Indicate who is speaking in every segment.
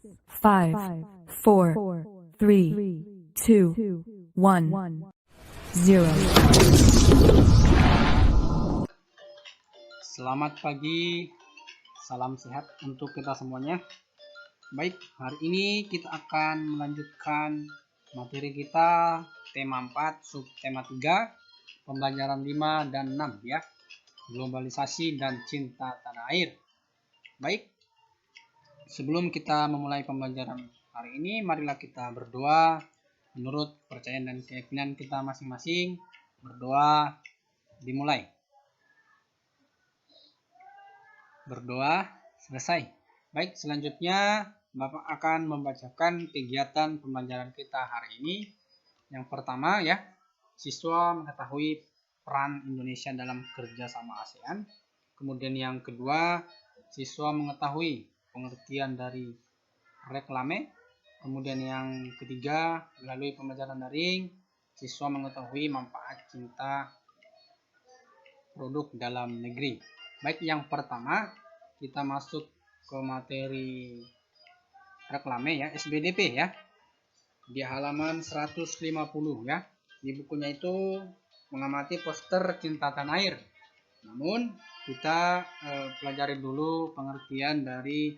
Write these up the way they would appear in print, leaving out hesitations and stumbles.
Speaker 1: 5, 4, 3, 2, 1, 0.
Speaker 2: Selamat pagi, salam sehat untuk kita semuanya. Baik, hari ini kita akan melanjutkan materi kita tema 4, subtema 3, pembelajaran 5 dan 6 ya. Globalisasi dan cinta tanah air. Baik, sebelum kita memulai pembelajaran hari ini, marilah kita berdoa menurut kepercayaan dan keyakinan kita masing-masing. Berdoa dimulai. Berdoa selesai. Baik, selanjutnya Bapak akan membacakan kegiatan pembelajaran kita hari ini. Yang pertama ya, siswa mengetahui peran Indonesia dalam kerjasama ASEAN. Kemudian yang kedua, siswa mengetahui pengertian dari reklame. Kemudian yang ketiga, melalui pembelajaran daring, siswa mengetahui manfaat cinta produk dalam negeri. Baik, yang pertama kita masuk ke materi reklame ya, SBDP ya. Di halaman 150 ya. Di bukunya itu mengamati poster cinta tanah air. Namun kita pelajari dulu pengertian dari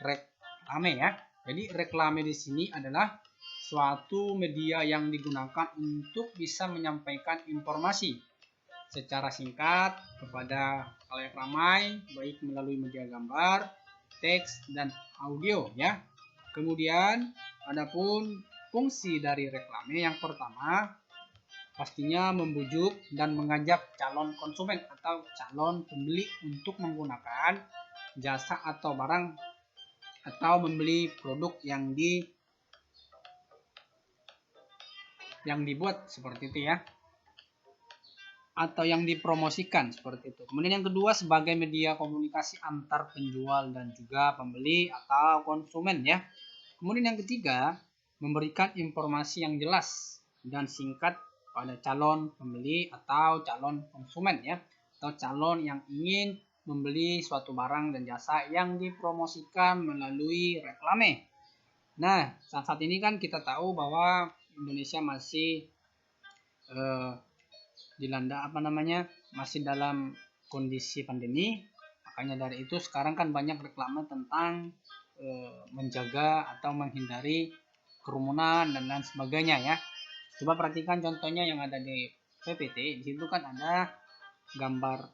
Speaker 2: reklame ya. Jadi reklame di sini adalah suatu media yang digunakan untuk bisa menyampaikan informasi secara singkat kepada khalayak ramai, baik melalui media gambar, teks, dan audio ya. Kemudian adapun fungsi dari reklame yang pertama pastinya membujuk dan mengajak calon konsumen atau calon pembeli untuk menggunakan jasa atau barang atau membeli produk yang dibuat seperti itu ya, atau yang dipromosikan seperti itu. Kemudian yang kedua sebagai media komunikasi antar penjual dan juga pembeli atau konsumen ya. Kemudian yang ketiga memberikan informasi yang jelas dan singkat pada calon pembeli atau calon konsumen ya, atau calon yang ingin membeli suatu barang dan jasa yang dipromosikan melalui reklame. Nah, saat ini kan kita tahu bahwa Indonesia masih dilanda masih dalam kondisi pandemi. Makanya dari itu sekarang kan banyak reklame tentang menjaga atau menghindari kerumunan dan lain sebagainya ya. Coba perhatikan contohnya yang ada di PPT. Di situ kan ada gambar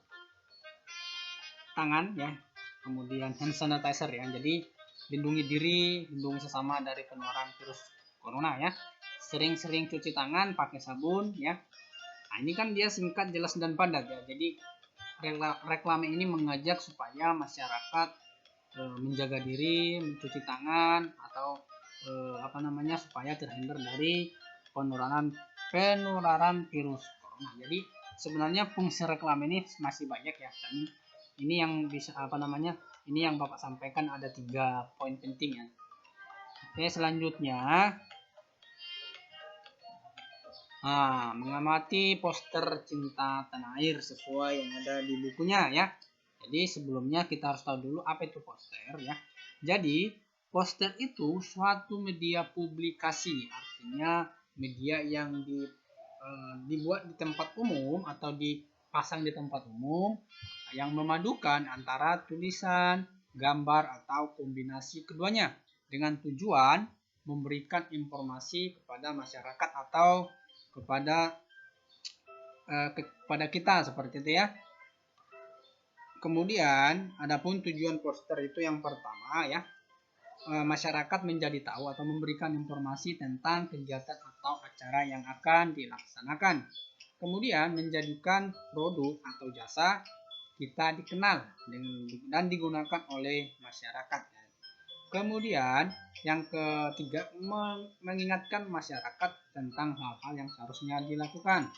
Speaker 2: tangan ya, kemudian hand sanitizer ya. Jadi lindungi diri, lindungi sesama dari penularan virus corona ya. Sering-sering cuci tangan pakai sabun ya. Nah, ini kan dia singkat, jelas, dan padat ya. Jadi reklame ini mengajak supaya masyarakat menjaga diri, mencuci tangan atau supaya terhindar dari penularan virus corona. Jadi sebenarnya fungsi reklame ini masih banyak ya. Dan ini yang bisa ini yang Bapak sampaikan ada 3 poin penting ya. Oke, selanjutnya mengamati poster cinta tanah air sesuai yang ada di bukunya ya. Jadi sebelumnya kita harus tahu dulu apa itu poster ya. Jadi poster itu suatu media publikasi, artinya media yang dibuat di tempat umum atau dipasang di tempat umum yang memadukan antara tulisan, gambar atau kombinasi keduanya dengan tujuan memberikan informasi kepada masyarakat atau kepada kita seperti itu ya. Kemudian adapun tujuan poster itu yang pertama ya, masyarakat menjadi tahu atau memberikan informasi tentang kegiatan atau acara yang akan dilaksanakan. Kemudian menjadikan produk atau jasa kita dikenal dan digunakan oleh masyarakat. Kemudian yang ketiga mengingatkan masyarakat tentang hal-hal yang seharusnya dilakukan.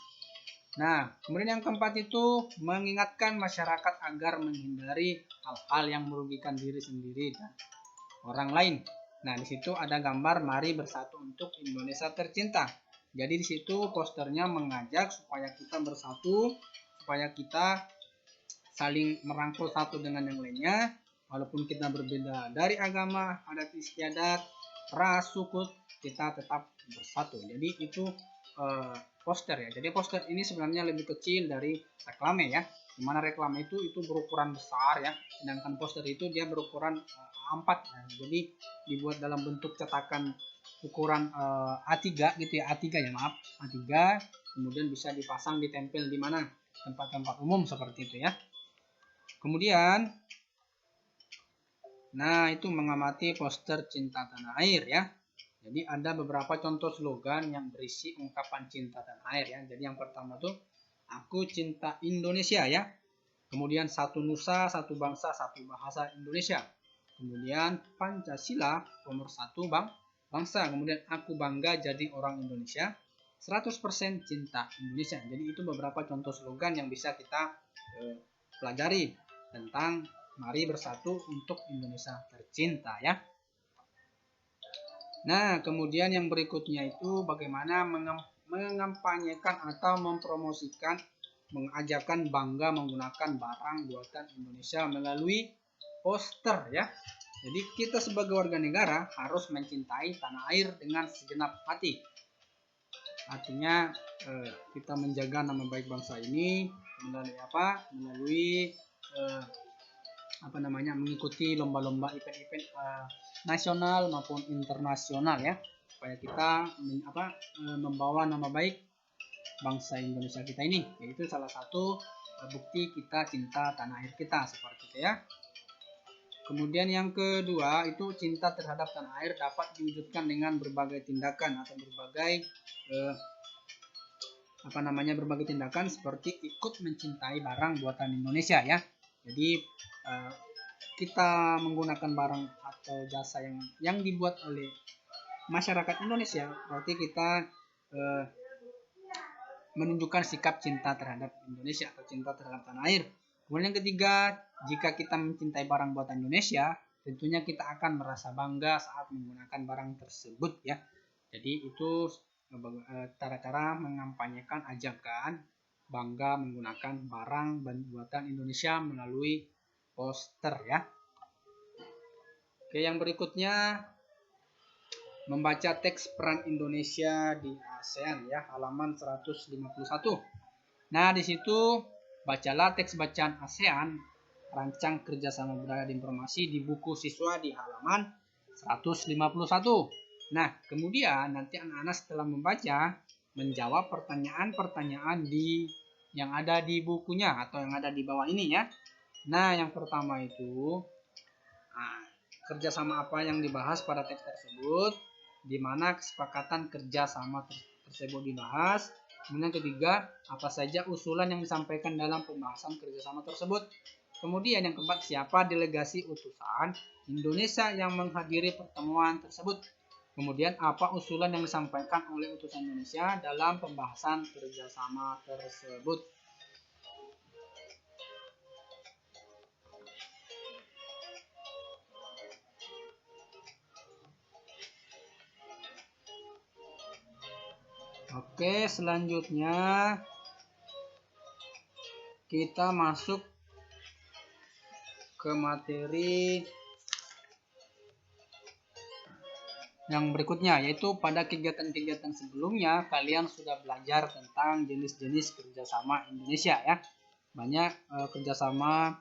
Speaker 2: Nah, kemudian yang keempat itu mengingatkan masyarakat agar menghindari hal-hal yang merugikan diri sendiri dan orang lain. Nah, di situ ada gambar mari bersatu untuk Indonesia tercinta. Jadi di situ posternya mengajak supaya kita bersatu, supaya kita saling merangkul satu dengan yang lainnya, walaupun kita berbeda dari agama, adat istiadat, ras, suku, kita tetap bersatu. Jadi itu poster ya. Jadi poster ini sebenarnya lebih kecil dari reklame ya. Dimana reklame itu berukuran besar ya, sedangkan poster itu dia berukuran A4 ya. Jadi dibuat dalam bentuk cetakan ukuran A3 gitu ya, A3 ya maaf, A3, kemudian bisa dipasang ditempel di mana? Tempat-tempat umum seperti itu ya. Kemudian nah itu mengamati poster cinta tanah air ya. Jadi ada beberapa contoh slogan yang berisi ungkapan cinta tanah air ya. Jadi yang pertama tuh aku cinta Indonesia ya. Kemudian satu nusa, satu bangsa, satu bahasa Indonesia. Kemudian Pancasila nomor satu bangsa. Kemudian aku bangga jadi orang Indonesia. 100% cinta Indonesia. Jadi itu beberapa contoh slogan yang bisa kita pelajari tentang mari bersatu untuk Indonesia tercinta ya. Nah, kemudian yang berikutnya itu bagaimana mengampanyekan atau mempromosikan, mengajarkan bangga menggunakan barang buatan Indonesia melalui poster ya. Jadi kita sebagai warga negara harus mencintai tanah air dengan segenap hati. Artinya kita menjaga nama baik bangsa ini melalui apa? Melalui mengikuti lomba-lomba event-event nasional maupun internasional ya, supaya kita membawa nama baik bangsa Indonesia kita ini, yaitu salah satu bukti kita cinta tanah air kita seperti itu ya. Kemudian yang kedua itu cinta terhadap tanah air dapat diwujudkan dengan berbagai tindakan atau berbagai berbagai tindakan seperti ikut mencintai barang buatan Indonesia ya. Jadi kita menggunakan barang atau jasa yang dibuat oleh masyarakat Indonesia, berarti kita menunjukkan sikap cinta terhadap Indonesia atau cinta terhadap tanah air. Kemudian yang ketiga, jika kita mencintai barang buatan Indonesia, tentunya kita akan merasa bangga saat menggunakan barang tersebut ya. Jadi itu cara-cara mengampanyekan ajakan bangga menggunakan barang buatan Indonesia melalui poster ya. Oke, yang berikutnya membaca teks peran Indonesia di ASEAN ya, halaman 151. Nah, di situ bacalah teks bacaan ASEAN rancang kerjasama budaya dan informasi di buku siswa di halaman 151. Nah, kemudian nanti anak-anak setelah membaca menjawab pertanyaan-pertanyaan yang ada di bukunya atau yang ada di bawah ini ya. Nah, yang pertama itu kerjasama apa yang dibahas pada teks tersebut, di mana kesepakatan kerjasama tersebut dibahas. Kemudian ketiga, apa saja usulan yang disampaikan dalam pembahasan kerjasama tersebut. Kemudian yang keempat, siapa delegasi utusan Indonesia yang menghadiri pertemuan tersebut. Kemudian apa usulan yang disampaikan oleh utusan Indonesia dalam pembahasan kerjasama tersebut. Oke, selanjutnya kita masuk ke materi yang berikutnya, yaitu pada kegiatan-kegiatan sebelumnya kalian sudah belajar tentang jenis-jenis kerjasama Indonesia ya. Banyak kerjasama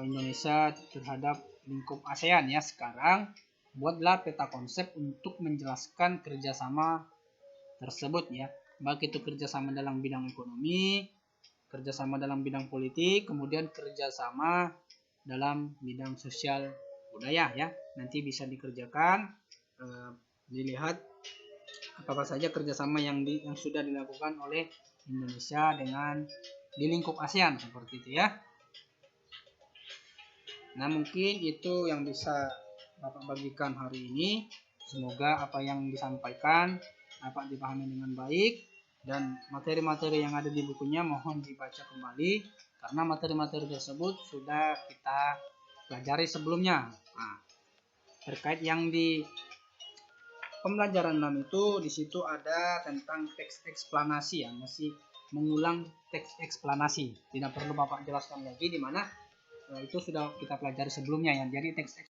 Speaker 2: Indonesia terhadap lingkup ASEAN ya. Sekarang buatlah peta konsep untuk menjelaskan kerjasama tersebut ya, baik itu kerjasama dalam bidang ekonomi, kerjasama dalam bidang politik, kemudian kerjasama dalam bidang sosial budaya ya. Nanti bisa dikerjakan, dilihat apa saja kerjasama yang sudah dilakukan oleh Indonesia dengan di lingkup ASEAN seperti itu ya. Nah, mungkin itu yang bisa Bapak bagikan hari ini. Semoga apa yang disampaikan dapat dipahami dengan baik, dan materi-materi yang ada di bukunya mohon dibaca kembali karena materi-materi tersebut sudah kita pelajari sebelumnya. Nah, terkait yang di pembelajaran 6 itu di situ ada tentang teks eksplanasi ya, masih mengulang teks eksplanasi. Tidak perlu Bapak jelaskan lagi di mana Itu sudah kita pelajari sebelumnya ya. Jadi teks